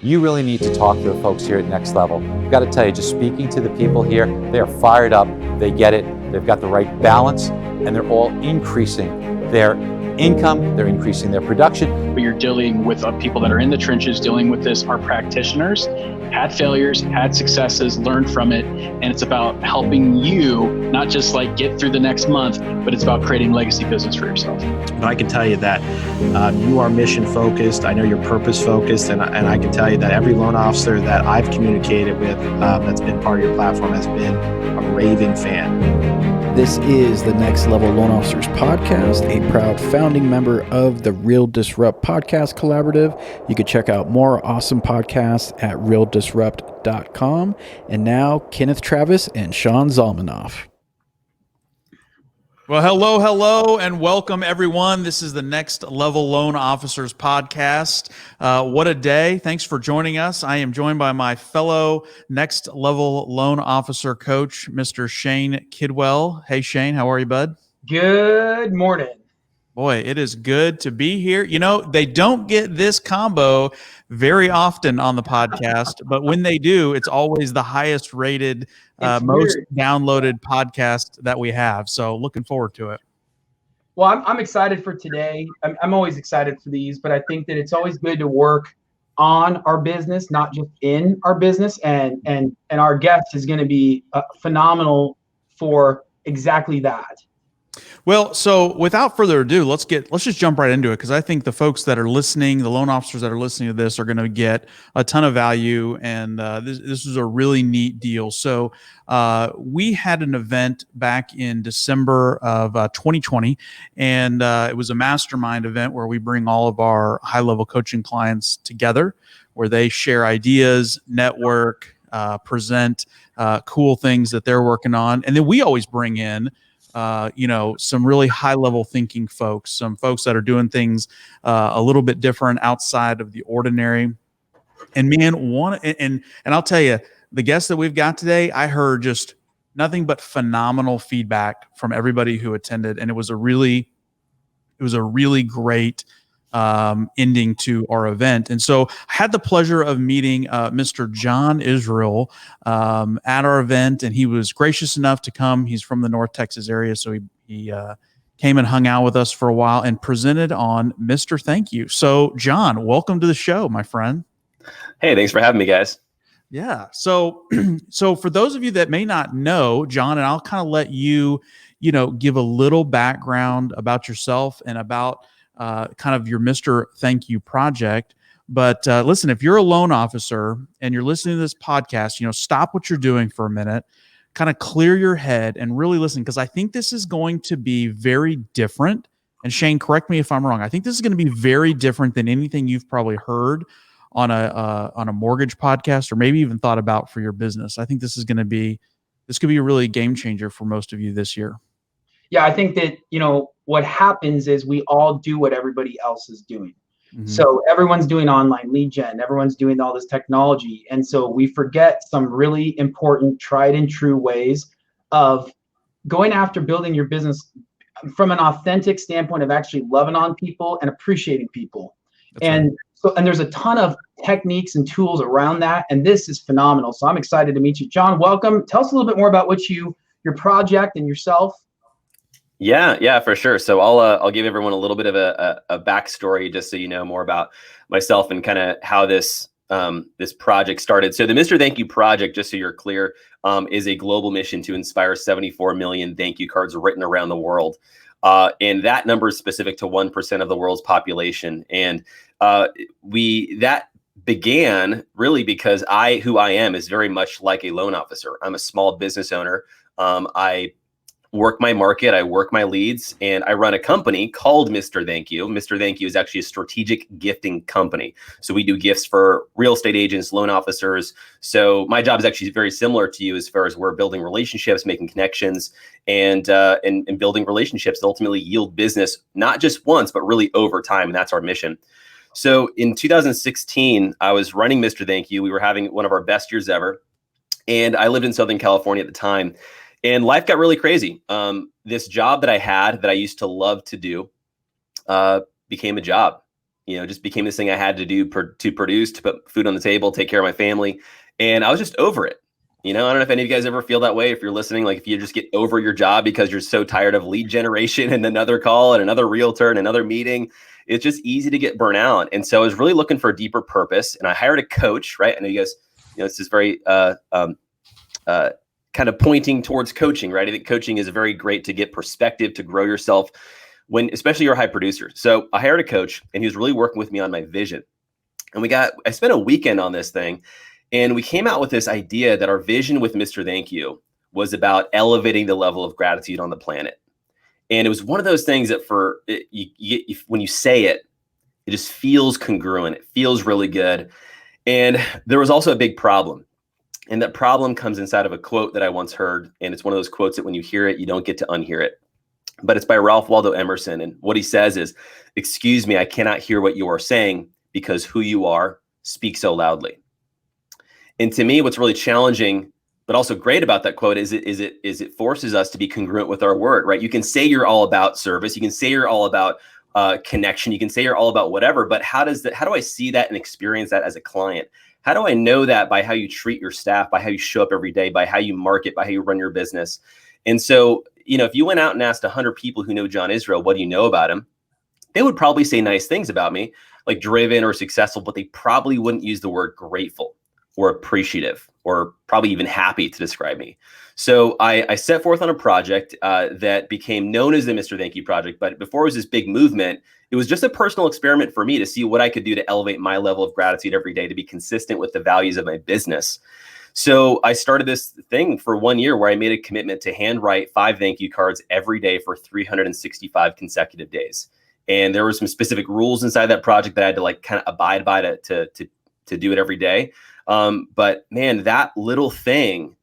You really need to talk to the folks here at Next Level. I've got to tell you, just speaking to the people here, they are fired up, they get it, they've got the right balance, and they're all increasing their income, they're increasing their production. But you're dealing with people that are in the trenches dealing with this, are practitioners, had failures, had successes, learned from it, and it's about helping you not just like get through the next month, but it's about creating legacy business for yourself. But I can tell you that you are mission focused. I know you're purpose focused, and I can tell you that every loan officer that I've communicated with that's been part of your platform has been a raving fan. This is the Next Level Loan Officers Podcast, a proud founding member of the Real Disrupt Podcast Collaborative. You can check out more awesome podcasts at realdisrupt.com. And now, Kenneth Travis and Sean Zalmanoff. Well, hello, and welcome, everyone. This is the Next Level Loan Officers Podcast. What a day. Thanks for joining us. I am joined by my fellow Next Level Loan Officer coach, Mr. Shane Kidwell. Hey, Shane, how are you, bud? Good morning. Boy, it is good to be here. You know, they don't get this combo very often on the podcast, but when they do, it's always the highest rated, most downloaded podcast that we have. So looking forward to it. Well, I'm excited for today. I'm always excited for these, but I think that it's always good to work on our business, not just in our business. And our guest is going to be phenomenal for exactly that. Well, so without further ado, let's just jump right into it, because I think the folks that are listening, the loan officers that are listening to this, are going to get a ton of value, and this is a really neat deal. So we had an event back in December of 2020, and it was a mastermind event where we bring all of our high-level coaching clients together, where they share ideas, network, present cool things that they're working on, and then we always bring in some really high level thinking folks, some folks that are doing things a little bit different outside of the ordinary. And man, and I'll tell you, the guests that we've got today, I heard just nothing but phenomenal feedback from everybody who attended. And it was a really great ending to our event. And so I had the pleasure of meeting Mr. John Israel at our event, and he was gracious enough to come. He's from the North Texas area, so he came and hung out with us for a while and presented on Mr. Thank You. So John, welcome to the show, my friend. Hey, thanks for having me, guys. Yeah. So for those of you that may not know John, and I'll kind of let you, give a little background about yourself and about kind of your Mr. Thank You project. But listen, if you're a loan officer and you're listening to this podcast, stop what you're doing for a minute, kind of clear your head and really listen, because I think this is going to be very different. And Shane, correct me if I'm wrong. I think this is going to be very different than anything you've probably heard on a mortgage podcast, or maybe even thought about for your business. I think this could be a really game changer for most of you this year. Yeah, I think that, what happens is we all do what everybody else is doing. Mm-hmm. So everyone's doing online lead gen, everyone's doing all this technology. And so we forget some really important tried and true ways of going after building your business from an authentic standpoint of actually loving on people and appreciating people. That's and right. And there's a ton of techniques and tools around that. And this is phenomenal. So I'm excited to meet you. John, welcome. Tell us a little bit more about your project and yourself. Yeah, for sure. So I'll give everyone a little bit of a backstory, just so you know more about myself and kind of how this project started. So the Mr. Thank You project, just so you're clear, is a global mission to inspire 74 million thank you cards written around the world. And that number is specific to 1% of the world's population. And that began really because who I am is very much like a loan officer. I'm a small business owner. I work my market, I work my leads, and I run a company called Mr. Thank You. Mr. Thank You is actually a strategic gifting company. So we do gifts for real estate agents, loan officers. So my job is actually very similar to you as far as we're building relationships, making connections, and building relationships that ultimately yield business, not just once, but really over time. And that's our mission. So in 2016, I was running Mr. Thank You. We were having one of our best years ever. And I lived in Southern California at the time. And life got really crazy. This job that I had that I used to love to do became a job. just became this thing I had to do to produce, to put food on the table, take care of my family. And I was just over it. I don't know if any of you guys ever feel that way. If you're listening, like if you just get over your job because you're so tired of lead generation and another call and another realtor and another meeting, it's just easy to get burnt out. And so I was really looking for a deeper purpose, and I hired a coach, right? I know you guys, this is very kind of pointing towards coaching, right? I think coaching is very great to get perspective, to grow yourself especially you're a high producer. So I hired a coach, and he was really working with me on my vision. And I spent a weekend on this thing. And we came out with this idea that our vision with Mr. Thank You was about elevating the level of gratitude on the planet. And it was one of those things that when you say it, it just feels congruent. It feels really good. And there was also a big problem. And that problem comes inside of a quote that I once heard. And it's one of those quotes that when you hear it, you don't get to unhear it. But it's by Ralph Waldo Emerson. And what he says is, "Excuse me, I cannot hear what you are saying because who you are speaks so loudly." And to me, what's really challenging, but also great about that quote is it forces us to be congruent with our word, right? You can say you're all about service. You can say you're all about connection. You can say you're all about whatever, but how do I see that and experience that as a client? How do I know that? By how you treat your staff, by how you show up every day, by how you market, by how you run your business. And so, if you went out and asked 100 people who know John Israel, what do you know about him? They would probably say nice things about me, like driven or successful, but they probably wouldn't use the word grateful or appreciative or probably even happy to describe me. So I set forth on a project that became known as the Mr. Thank You Project. But before it was this big movement, it was just a personal experiment for me to see what I could do to elevate my level of gratitude every day, to be consistent with the values of my business. So I started this thing for 1 year where I made a commitment to handwrite 5 thank you cards every day for 365 consecutive days. And there were some specific rules inside that project that I had to kind of abide by to do it every day. But man, that little thing,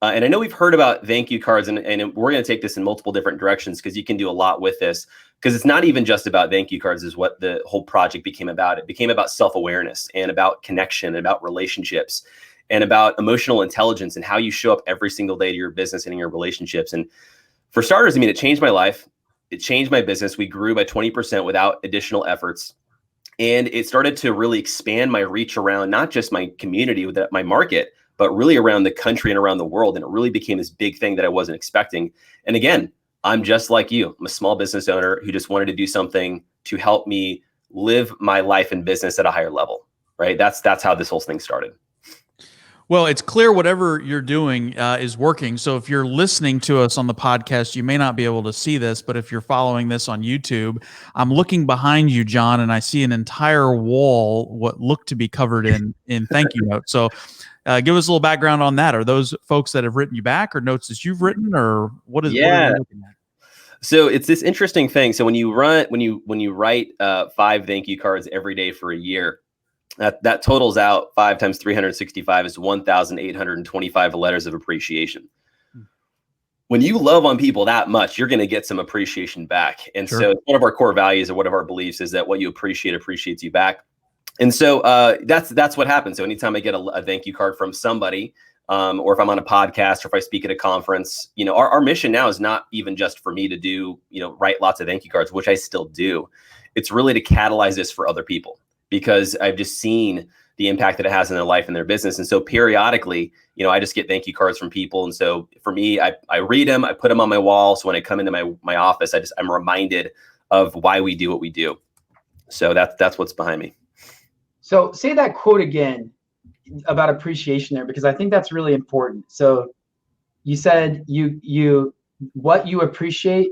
and I know we've heard about thank you cards, and we're going to take this in multiple different directions because you can do a lot with this, because it's not even just about thank you cards is what the whole project became about. It became about self-awareness and about connection and about relationships and about emotional intelligence and how you show up every single day to your business and in your relationships. And for starters, it changed my life. It changed my business. We grew by 20% without additional efforts. And it started to really expand my reach around not just my community, my market, but really around the country and around the world. And it really became this big thing that I wasn't expecting. And again, I'm just like you. I'm a small business owner who just wanted to do something to help me live my life and business at a higher level, right? That's how this whole thing started. Well, it's clear whatever you're doing is working. So if you're listening to us on the podcast, you may not be able to see this, but if you're following this on YouTube, I'm looking behind you, John, and I see an entire wall, what looked to be covered in thank you notes. So give us a little background on that. Are those folks that have written you back, or notes that you've written, or what are we looking at? So it's this interesting thing. So when you write 5 thank you cards every day for a year, that totals out 5 times 365 is 1,825 letters of appreciation. When you love on people that much, you're going to get some appreciation back. And so one of our core values or one of our beliefs is that what you appreciate appreciates you back. And so that's what happens. So anytime I get a thank you card from somebody, or if I'm on a podcast or if I speak at a conference, our mission now is not even just for me to do, write lots of thank you cards, which I still do. It's really to catalyze this for other people, because I've just seen the impact that it has in their life and their business. And so periodically, I just get thank you cards from people. And so for me, I read them, I put them on my wall. So when I come into my office, I'm reminded of why we do what we do. So that's what's behind me. So say that quote again about appreciation there, because I think that's really important. So you said what you appreciate.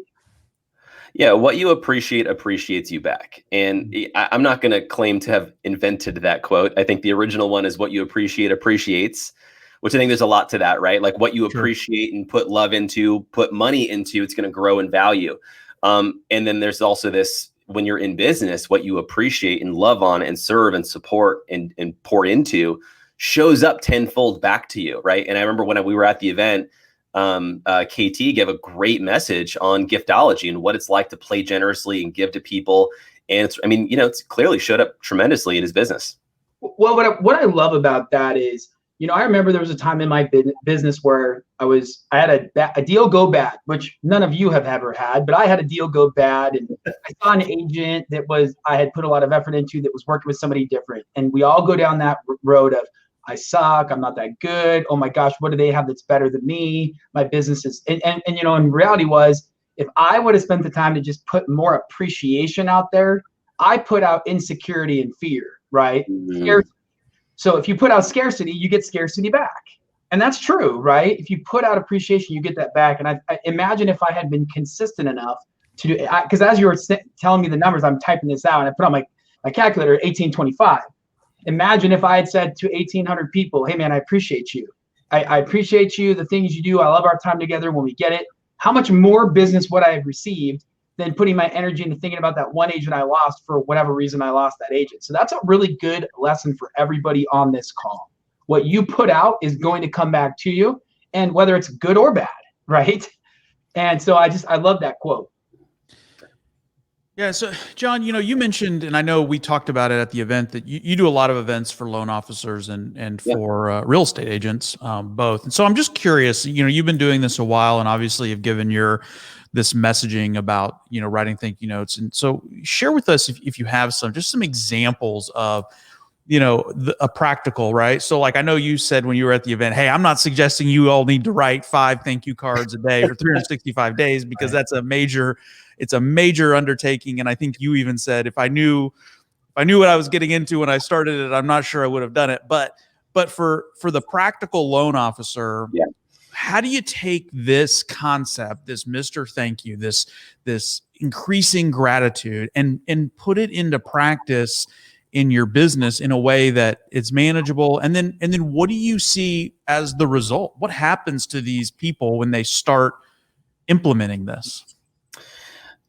Yeah, what you appreciate appreciates you back. And I'm not going to claim to have invented that quote. I think the original one is what you appreciate appreciates, which I think there's a lot to that, right? Like what you appreciate and put love into, put money into, it's going to grow in value. And then there's also this, when you're in business, what you appreciate and love on and serve and support and pour into shows up tenfold back to you, right? And I remember when we were at the event, KT gave a great message on giftology and what it's like to play generously and give to people. And it's clearly showed up tremendously in his business. Well, what I love about that is I remember there was a time in my business where I had a deal go bad, which none of you have ever had, but I had a deal go bad, and I saw an agent I had put a lot of effort into that was working with somebody different. And we all go down that road of, I suck, I'm not that good. Oh my gosh, what do they have that's better than me? My business is, and reality was, if I would have spent the time to just put more appreciation out there, I put out insecurity and fear, right? Mm-hmm. So if you put out scarcity, you get scarcity back. And that's true, right? If you put out appreciation, you get that back. And I imagine if I had been consistent enough to do, because as you were telling me the numbers, I'm typing this out and I put on my calculator, 1825. Imagine if I had said to 1,800 people, hey man, I appreciate you. I appreciate you, the things you do. I love our time together when we get it. How much more business would I have received than putting my energy into thinking about that one agent I lost for whatever reason I lost that agent? So that's a really good lesson for everybody on this call. What you put out is going to come back to you, and whether it's good or bad, right? And so I love that quote. Yeah. So John, you mentioned, and I know we talked about it at the event, that you do a lot of events for loan officers and for real estate agents, both. And so I'm just curious, you've been doing this a while, and obviously you've given this messaging about, writing thank you notes. And so share with us, if you have some examples of, a practical, right? So like, I know you said when you were at the event, hey, I'm not suggesting you all need to write 5 thank you cards a day for 365 days, because that's it's a major undertaking. And I think you even said, if I knew what I was getting into when I started it, I'm not sure I would have done it. But for the practical loan officer, how do you take this concept, this Mr. Thank You, this increasing gratitude, and put it into practice in your business in a way that it's manageable? And then what do you see as the result? What happens to these people when they start implementing this?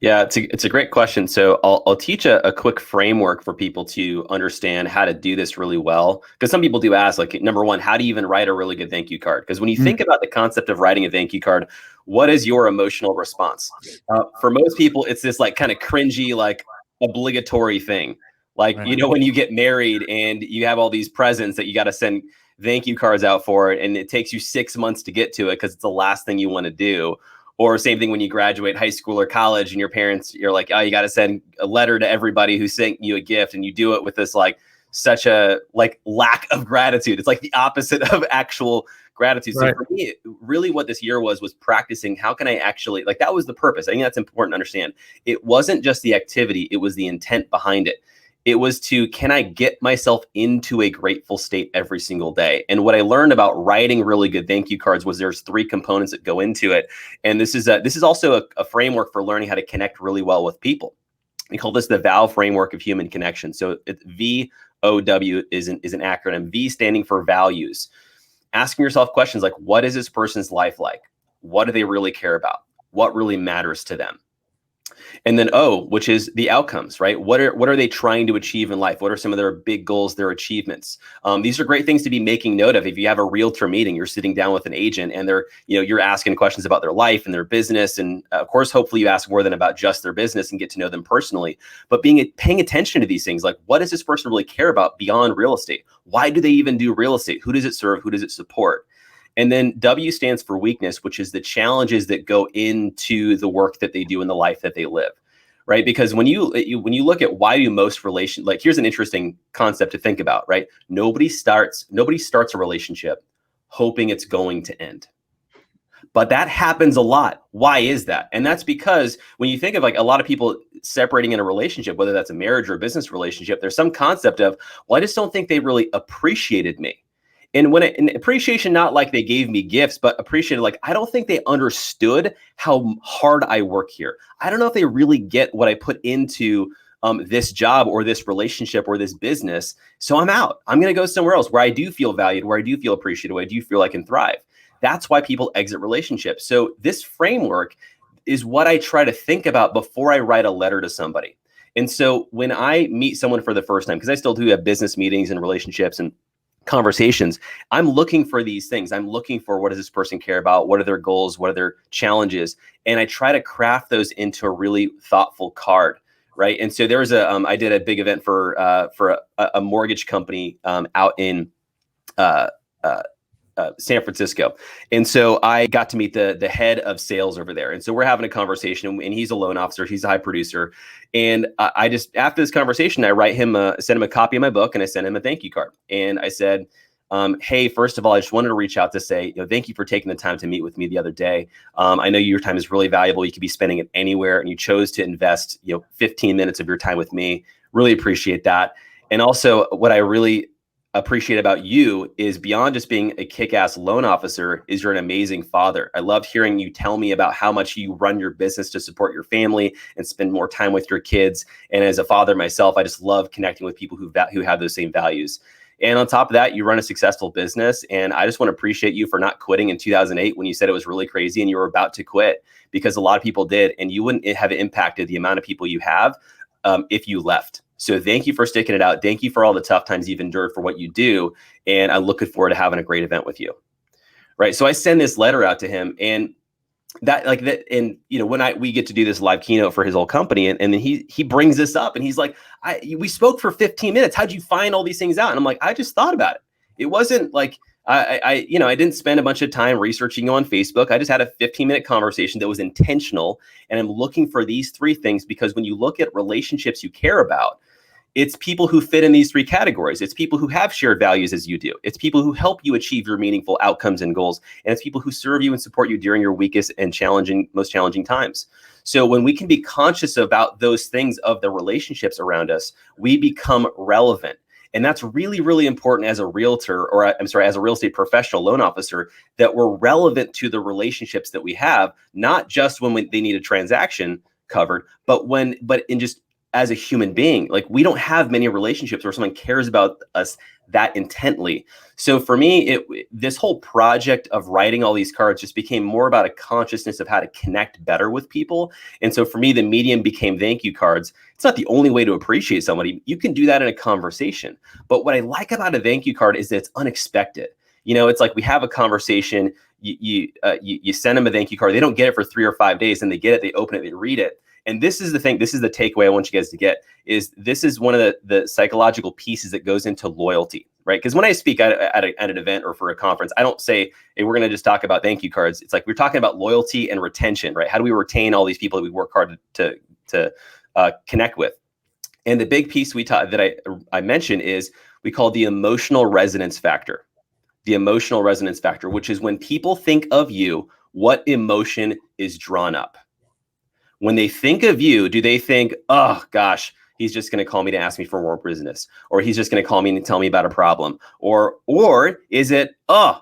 Yeah, it's a great question. So I'll teach a quick framework for people to understand how to do this really well. Because some people do ask, like, number one, how do you even write a really good thank you card? Because when you think about the concept of writing a thank you card, what is your emotional response? For most people, it's this like kind of cringy, like obligatory thing. Like, Right. When you get married and you have all these presents that you got to send thank you cards out for, and it takes you 6 months to get to it because it's the last thing you want to do. Or same thing when you graduate high school or college and you're like, oh, you got to send a letter to everybody who sent you a gift, and you do it with this such a lack of gratitude. It's like the opposite of actual gratitude. Right. So for me, really what this year was practicing, how can I actually, that was the purpose. I think that's important to understand. It wasn't just the activity, it was the intent behind it. It was can I get myself into a grateful state every single day? And what I learned about writing really good thank you cards was there's 3 components that go into it. And this is also a framework for learning how to connect really well with people. We call this the VOW framework of human connection. So VOW is an acronym. V standing for values. Asking yourself questions like, what is this person's life like? What do they really care about? What really matters to them? And then O, which is the outcomes, right? What are they trying to achieve in life? What are some of their big goals, their achievements? These are great things to be making note of. If you have a realtor meeting, you're sitting down with an agent and you're asking questions about their life and their business. And of course, hopefully you ask more than about just their business and get to know them personally, but paying attention to these things, like what does this person really care about beyond real estate? Why do they even do real estate? Who does it serve? Who does it support? And then W stands for weakness, which is the challenges that go into the work that they do in the life that they live, right? Because when you look at why do most here's an interesting concept to think about, right? Nobody starts a relationship hoping it's going to end. But that happens a lot. Why is that? And that's because when you think of a lot of people separating in a relationship, whether that's a marriage or a business relationship, there's some concept of, well, I just don't think they really appreciated me. And in appreciation, not like they gave me gifts, but appreciated, I don't think they understood how hard I work here. I don't know if they really get what I put into this job or this relationship or this business. So I'm out. I'm going to go somewhere else where I do feel valued, where I do feel appreciated, where I do feel I can thrive. That's why people exit relationships. So this framework is what I try to think about before I write a letter to somebody. And so when I meet someone for the first time, because I still do have business meetings and relationships and conversations, I'm looking for these things. I'm looking for, what does this person care about? What are their goals? What are their challenges? And I try to craft those into a really thoughtful card, right? And so there was I did a big event for a mortgage company out in San Francisco. And so I got to meet the head of sales over there. And so we're having a conversation, and he's a loan officer. He's a high producer. And I just, after this conversation, I sent him a copy of my book, and I sent him a thank you card. And I said, hey, first of all, I just wanted to reach out to say, thank you for taking the time to meet with me the other day. I know your time is really valuable. You could be spending it anywhere, and you chose to invest, 15 minutes of your time with me. Really appreciate that. And also, what I really appreciate about you is, beyond just being a kick-ass loan officer, is you're an amazing father. I loved hearing you tell me about how much you run your business to support your family and spend more time with your kids. And as a father myself, I just love connecting with people who have those same values. And on top of that, you run a successful business. And I just want to appreciate you for not quitting in 2008 when you said it was really crazy and you were about to quit, because a lot of people did, and you wouldn't have impacted the amount of people you have if you left. So thank you for sticking it out. Thank you for all the tough times you've endured for what you do. And I'm looking forward to having a great event with you. Right. So I send this letter out to him, and when we get to do this live keynote for his whole company, and then he brings this up, and he's like, we spoke for 15 minutes. How'd you find all these things out? And I'm like, I just thought about it. It wasn't like, I didn't spend a bunch of time researching you on Facebook. I just had a 15-minute conversation that was intentional. And I'm looking for these three things, because when you look at relationships you care about, it's people who fit in these three categories. It's people who have shared values as you do. It's people who help you achieve your meaningful outcomes and goals. And it's people who serve you and support you during your weakest and most challenging times. So when we can be conscious about those things of the relationships around us, we become relevant. And that's really, really important as a realtor, as a real estate professional loan officer, that we're relevant to the relationships that we have, not just when they need a transaction covered, but in just as a human being. Like, we don't have many relationships where someone cares about us that intently. So for me, this whole project of writing all these cards just became more about a consciousness of how to connect better with people. And so for me, the medium became thank you cards. It's not the only way to appreciate somebody. You can do that in a conversation. But what I like about a thank you card is that it's unexpected. It's like we have a conversation, you send them a thank you card. They don't get it for 3 or 5 days, and they get it, they open it, they read it. And this is the thing, this is the takeaway I want you guys to get, is this is one of the psychological pieces that goes into loyalty, right? Because when I speak at an event or for a conference, I don't say, hey, we're going to just talk about thank you cards. It's like we're talking about loyalty and retention, right? How do we retain all these people that we work hard to connect with? And the big piece that I mentioned is we call the emotional resonance factor. The emotional resonance factor, which is when people think of you, what emotion is drawn up? When they think of you, do they think, oh gosh, he's just going to call me to ask me for more business, or he's just going to call me and tell me about a problem, or is it, oh,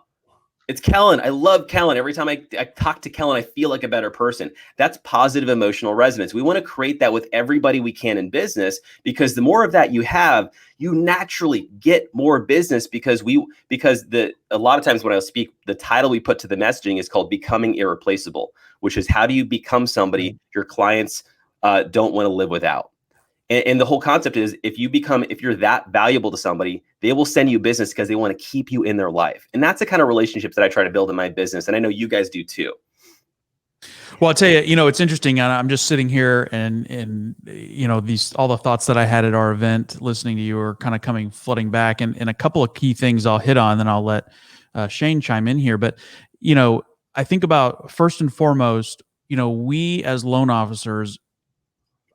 it's Kellen. I love Kellen. Every time I talk to Kellen, I feel like a better person. That's positive emotional resonance. We want to create that with everybody we can in business, because the more of that you have, you naturally get more business, because a lot of times when I speak, the title we put to the messaging is called Becoming Irreplaceable, which is how do you become somebody your clients don't want to live without. And the whole concept is, if you're that valuable to somebody, they will send you business because they want to keep you in their life. And that's the kind of relationships that I try to build in my business. And I know you guys do too. Well, I'll tell you, it's interesting. I'm just sitting here and all the thoughts that I had at our event, listening to you, are kind of flooding back. And a couple of key things I'll hit on, then I'll let Shane chime in here. But, I think about, first and foremost, we as loan officers,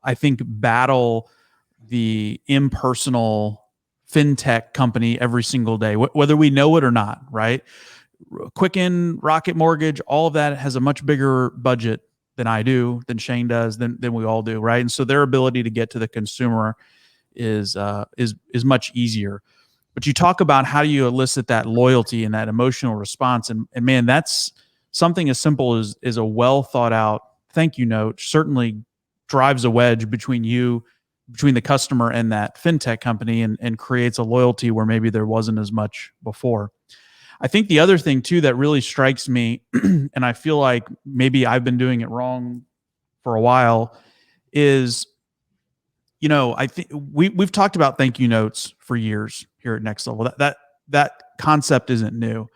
I think, battle the impersonal fintech company every single day, whether we know it or not, right? Quicken, Rocket Mortgage, all of that has a much bigger budget than I do, than Shane does, than we all do, right? And so their ability to get to the consumer is much easier. But you talk about how do you elicit that loyalty and that emotional response, and man, that's something as simple as a well thought out thank you note certainly drives a wedge between the customer and that fintech company, and creates a loyalty where maybe there wasn't as much before. I think the other thing too that really strikes me, and I feel like maybe I've been doing it wrong for a while, is, I think we've talked about thank you notes for years here at Next Level. That concept isn't new,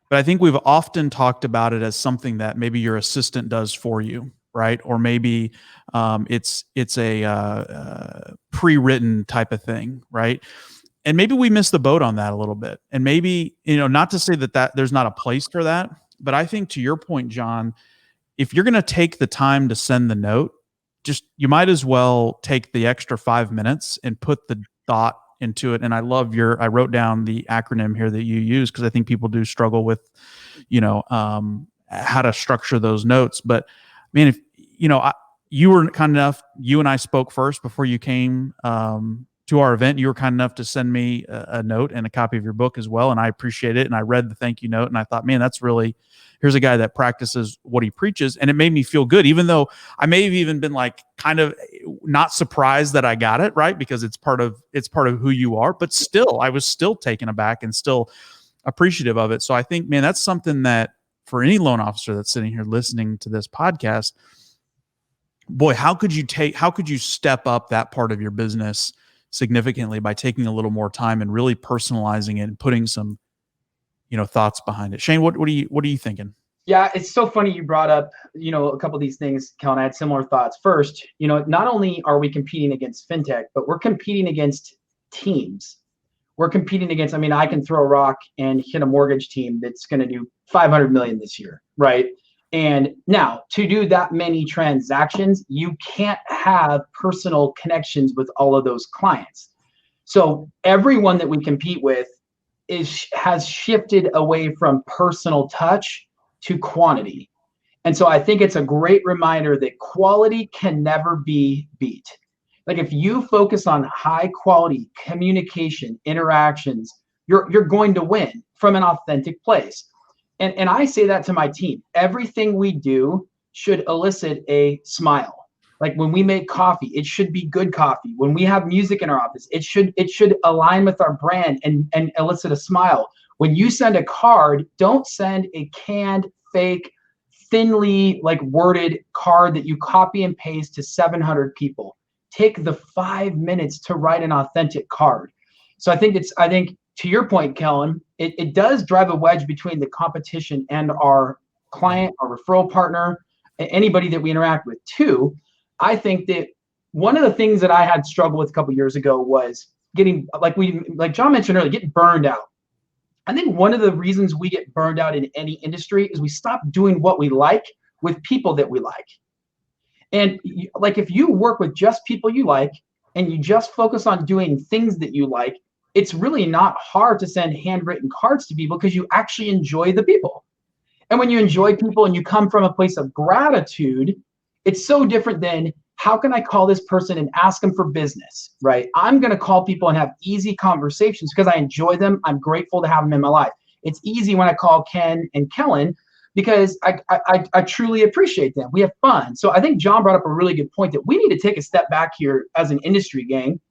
but I think we've often talked about it as something that maybe your assistant does for you, right? Or maybe it's a pre-written type of thing, right? And maybe we missed the boat on that a little bit. And maybe, not to say that there's not a place for that, but I think to your point, John, if you're going to take the time to send the note, you might as well take the extra 5 minutes and put the thought into it. And I wrote down the acronym here that you use, because I think people do struggle with, how to structure those notes. But man, if, you were kind enough, you and I spoke first before you came, to our event. You were kind enough to send me a note and a copy of your book as well. And I appreciate it. And I read the thank you note and I thought, man, here's a guy that practices what he preaches. And it made me feel good, even though I may have even been like kind of not surprised that I got it right, because it's part of who you are, but still, I was still taken aback and still appreciative of it. So I think, man, that's something that for any loan officer that's sitting here listening to this podcast, boy, how could you step up that part of your business significantly by taking a little more time and really personalizing it and putting some, thoughts behind it. Shane, what are you thinking? Yeah, it's so funny you brought up, a couple of these things, Kellen. I had similar thoughts. First, not only are we competing against fintech, but we're competing against teams. We're competing against, I can throw a rock and hit a mortgage team that's going to do 500 million this year, right? And now to do that many transactions, you can't have personal connections with all of those clients. So everyone that we compete with has shifted away from personal touch to quantity. And so I think it's a great reminder that quality can never be beat. Like if you focus on high quality communication, interactions, you're going to win from an authentic place. And I say that to my team. Everything we do should elicit a smile. Like when we make coffee, it should be good coffee. When we have music in our office, it should align with our brand and elicit a smile. When you send a card, don't send a canned, fake, thinly worded card that you copy and paste to 700 people. Take the 5 minutes to write an authentic card. So I think to your point, Kellen, it does drive a wedge between the competition and our client, our referral partner, anybody that we interact with too. I think that one of the things that I had struggled with a couple of years ago was getting, like John mentioned earlier, getting burned out. I think one of the reasons we get burned out in any industry is we stop doing what we like with people that we like. And if you work with just people you like and you just focus on doing things that you like, it's really not hard to send handwritten cards to people because you actually enjoy the people. And when you enjoy people and you come from a place of gratitude, it's so different than how can I call this person and ask them for business, right? I'm going to call people and have easy conversations because I enjoy them. I'm grateful to have them in my life. It's easy when I call Ken and Kellen because I truly appreciate them. We have fun. So I think John brought up a really good point that we need to take a step back here as an industry gang.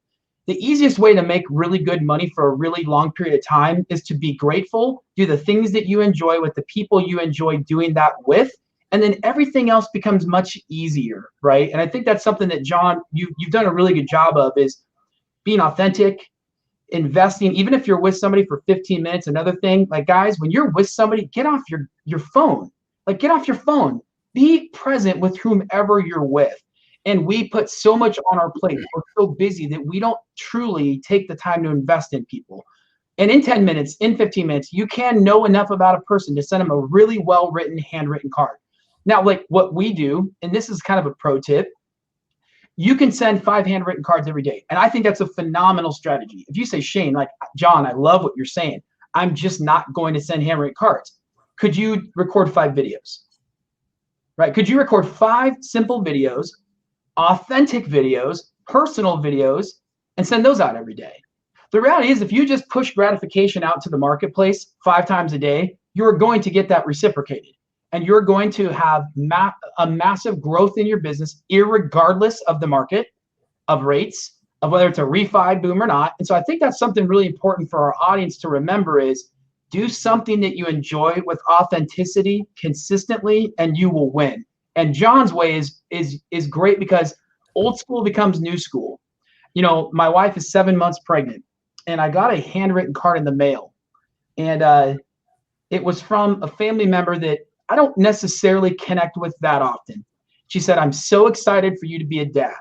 The easiest way to make really good money for a really long period of time is to be grateful, do the things that you enjoy with the people you enjoy doing that with, and then everything else becomes much easier, right? And I think that's something that, John, you've done a really good job of, is being authentic, investing, even if you're with somebody for 15 minutes. Another thing, guys, when you're with somebody, get off your phone. Get off your phone. Be present with whomever you're with. And we put so much on our plate. We're so busy that we don't truly take the time to invest in people. And in 10 minutes, in 15 minutes, you can know enough about a person to send them a really well-written, handwritten card. Now, what we do, and this is kind of a pro tip, you can send 5 handwritten cards every day. And I think that's a phenomenal strategy. If you say, Shane, John, I love what you're saying, I'm just not going to send handwritten cards. Could you record 5 videos? Right? Could you record 5 simple videos, authentic videos, personal videos, and send those out every day? The reality is, if you just push gratification out to the marketplace 5 times a day, you're going to get that reciprocated. And you're going to have a massive growth in your business, irregardless of the market, of rates, of whether it's a refi boom or not. And so I think that's something really important for our audience to remember is do something that you enjoy with authenticity consistently, and you will win. And John's way is great because old school becomes new school. My wife is 7 months pregnant, and I got a handwritten card in the mail. And it was from a family member that I don't necessarily connect with that often. She said, I'm so excited for you to be a dad.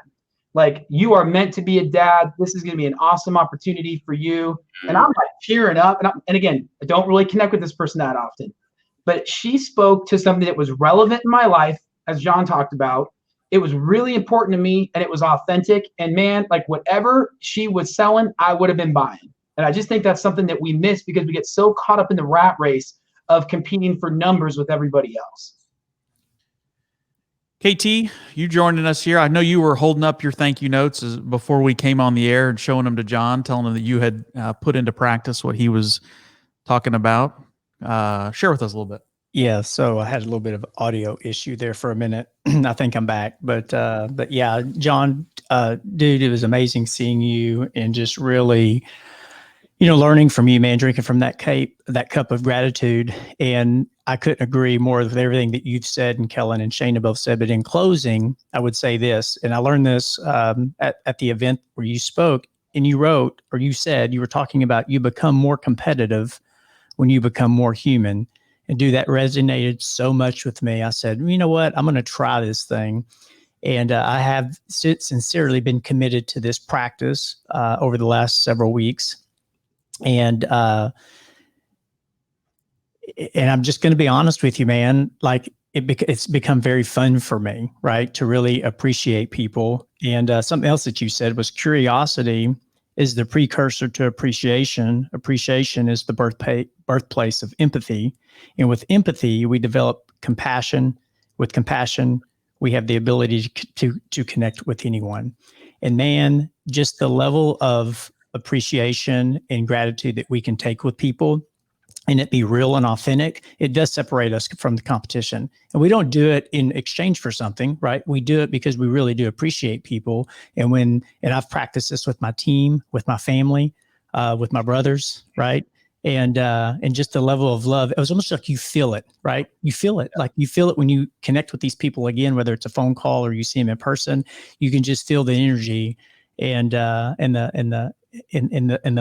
Like, you are meant to be a dad. This is going to be an awesome opportunity for you. And I'm like cheering up. And again, I don't really connect with this person that often, but she spoke to something that was relevant in my life, as John talked about. It was really important to me, and it was authentic. And man, like, whatever she was selling, I would have been buying. And I just think that's something that we miss because we get so caught up in the rat race of competing for numbers with everybody else. KT, you joining us here. I know you were holding up your thank you notes before we came on the air and showing them to John, telling him that you had put into practice what he was talking about. Share with us a little bit. Yeah, so I had a little bit of audio issue there for a minute. I think I'm back, but yeah, John, dude, it was amazing seeing you and just really, learning from you, man, drinking from that cup of gratitude. And I couldn't agree more with everything that you've said, and Kellen and Shana both said. But in closing, I would say this, and I learned this at the event where you spoke, and you wrote, or you said, you were talking about you become more competitive when you become more human. And dude, that resonated so much with me. I said, you know what? I'm going to try this thing. And I have sincerely been committed to this practice over the last several weeks. And I'm just going to be honest with you, man. Like, it's become very fun for me, right? To really appreciate people. And something else that you said was curiosity is the precursor to appreciation. Appreciation is the birthplace of empathy. And with empathy, we develop compassion. With compassion, we have the ability to connect with anyone. And man, just the level of appreciation and gratitude that we can take with people and it be real and authentic, it does separate us from the competition. And we don't do it in exchange for something, right? We do it because we really do appreciate people. And I've practiced this with my team, with my family, with my brothers, right? And just the level of love, it was almost like you feel it, right? You feel it, like you feel it when you connect with these people again, whether it's a phone call or you see them in person. You can just feel the energy and the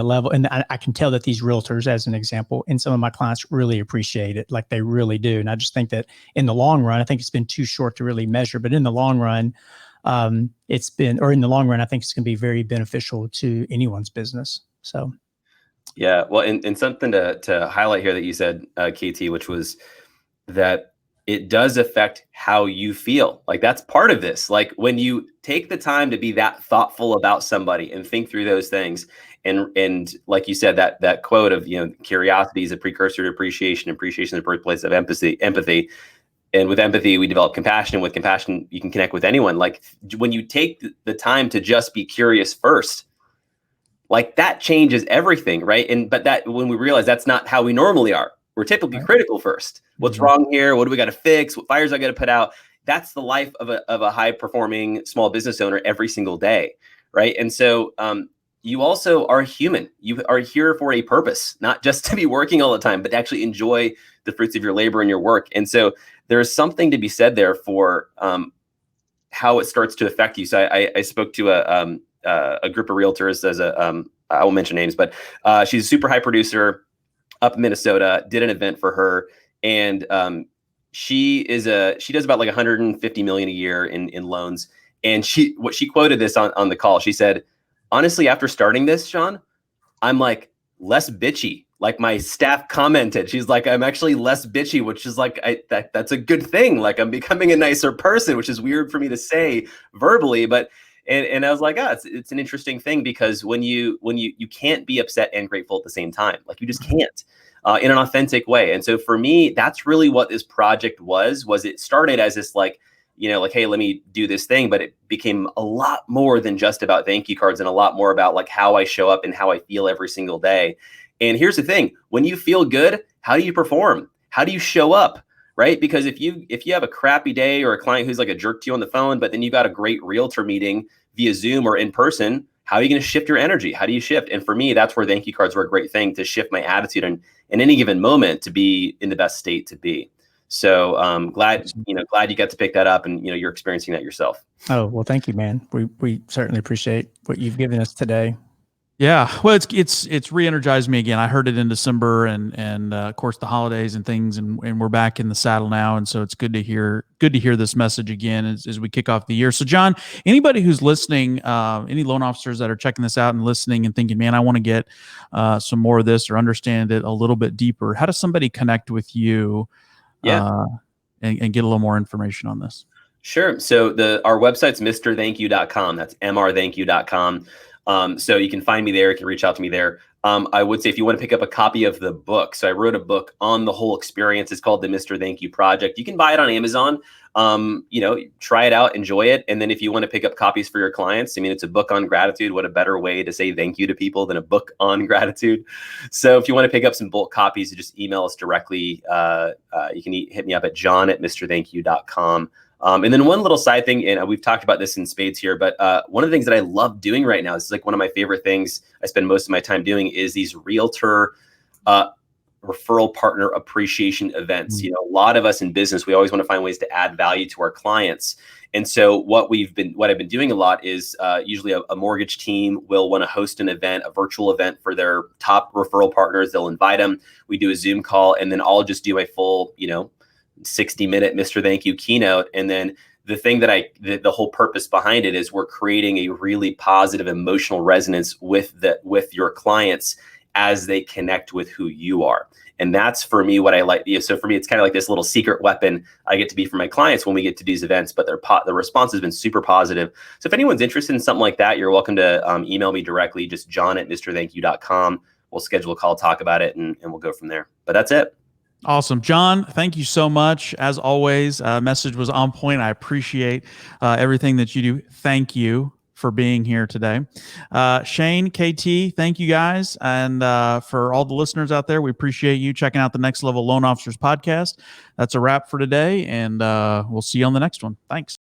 level. And I can tell that these realtors, as an example, and some of my clients really appreciate it, like they really do. And I just think that in the long run, I think it's been too short to really measure, but in the long run, I think it's going to be very beneficial to anyone's business. So. Yeah, well, and something to highlight here that you said, KT, which was that it does affect how you feel. Like, that's part of this. Like, when you take the time to be that thoughtful about somebody and think through those things, and like you said, that quote of, curiosity is a precursor to appreciation. Appreciation is the birthplace of empathy. And with empathy, we develop compassion. With compassion, you can connect with anyone. Like, when you take the time to just be curious first, like, that changes everything, right? But that, when we realize that's not how we normally are, we're typically critical first. What's wrong here? What do we got to fix? What fires I got to put out? That's the life of a high performing small business owner every single day, right? And so you also are human. You are here for a purpose, not just to be working all the time, but to actually enjoy the fruits of your labor and your work. And so there's something to be said there for how it starts to affect you. So I spoke to a group of realtors I won't mention names, but she's a super high producer up in Minnesota, did an event for her. And she does about like 150 million a year in loans. And she quoted this on the call. She said, honestly, after starting this, Sean, I'm like less bitchy. Like, my staff commented, she's like, I'm actually less bitchy, which is like, that's a good thing. Like, I'm becoming a nicer person, which is weird for me to say verbally, but and I was like, it's an interesting thing, because when you can't be upset and grateful at the same time, like, you just can't in an authentic way. And so for me, that's really what this project was it started as this like, hey, let me do this thing, but it became a lot more than just about thank you cards, and a lot more about like how I show up and how I feel every single day. And here's the thing, when you feel good, how do you perform? How do you show up? Right? Because if you have a crappy day, or a client who's like a jerk to you on the phone, but then you got a great realtor meeting via Zoom or in person, how are you going to shift your energy? How do you shift? And for me, that's where thank you cards were a great thing to shift my attitude and in any given moment to be in the best state to be. So glad you got to pick that up, and you're experiencing that yourself. Oh, well, thank you, man. We certainly appreciate what you've given us today. Yeah, well, it's re-energized me again. I heard it in December, and of course the holidays and things, and we're back in the saddle now, and so it's good to hear this message again as we kick off the year. So, John, anybody who's listening, any loan officers that are checking this out and listening and thinking, man, I want to get some more of this or understand it a little bit deeper. How does somebody connect with you? Yeah. And get a little more information on this? Sure. So our website's mrthankyou.com. That's mrthankyou.com. So you can find me there. You can reach out to me there. I would say if you want to pick up a copy of the book. So I wrote a book on the whole experience. It's called the Mr. Thank You Project. You can buy it on Amazon. Try it out, enjoy it. And then if you want to pick up copies for your clients, I mean, it's a book on gratitude. What a better way to say thank you to people than a book on gratitude. So if you want to pick up some bulk copies, you just email us directly. You can hit me up at john@mrthankyou.com. And then one little side thing, and we've talked about this in spades here, but one of the things that I love doing right now, this is like one of my favorite things I spend most of my time doing, is these realtor referral partner appreciation events. Mm-hmm. You know, a lot of us in business, we always want to find ways to add value to our clients. And so what I've been doing a lot is usually a mortgage team will want to host an event, a virtual event for their top referral partners. They'll invite them. We do a Zoom call, and then I'll just do my full, 60-minute Mr. Thank You keynote. And then the thing that the whole purpose behind it is we're creating a really positive emotional resonance with your clients as they connect with who you are. And that's for me what I like. So for me, it's kind of like this little secret weapon I get to be for my clients when we get to these events, but the response has been super positive. So if anyone's interested in something like that, you're welcome to email me directly, just john@mrthankyou.com. We'll schedule a call, talk about it, and we'll go from there. But that's it. Awesome. John, thank you so much. As always, message was on point. I appreciate everything that you do. Thank you for being here today. Shane, KT, thank you guys. And for all the listeners out there, we appreciate you checking out the Next Level Loan Officers podcast. That's a wrap for today, and we'll see you on the next one. Thanks.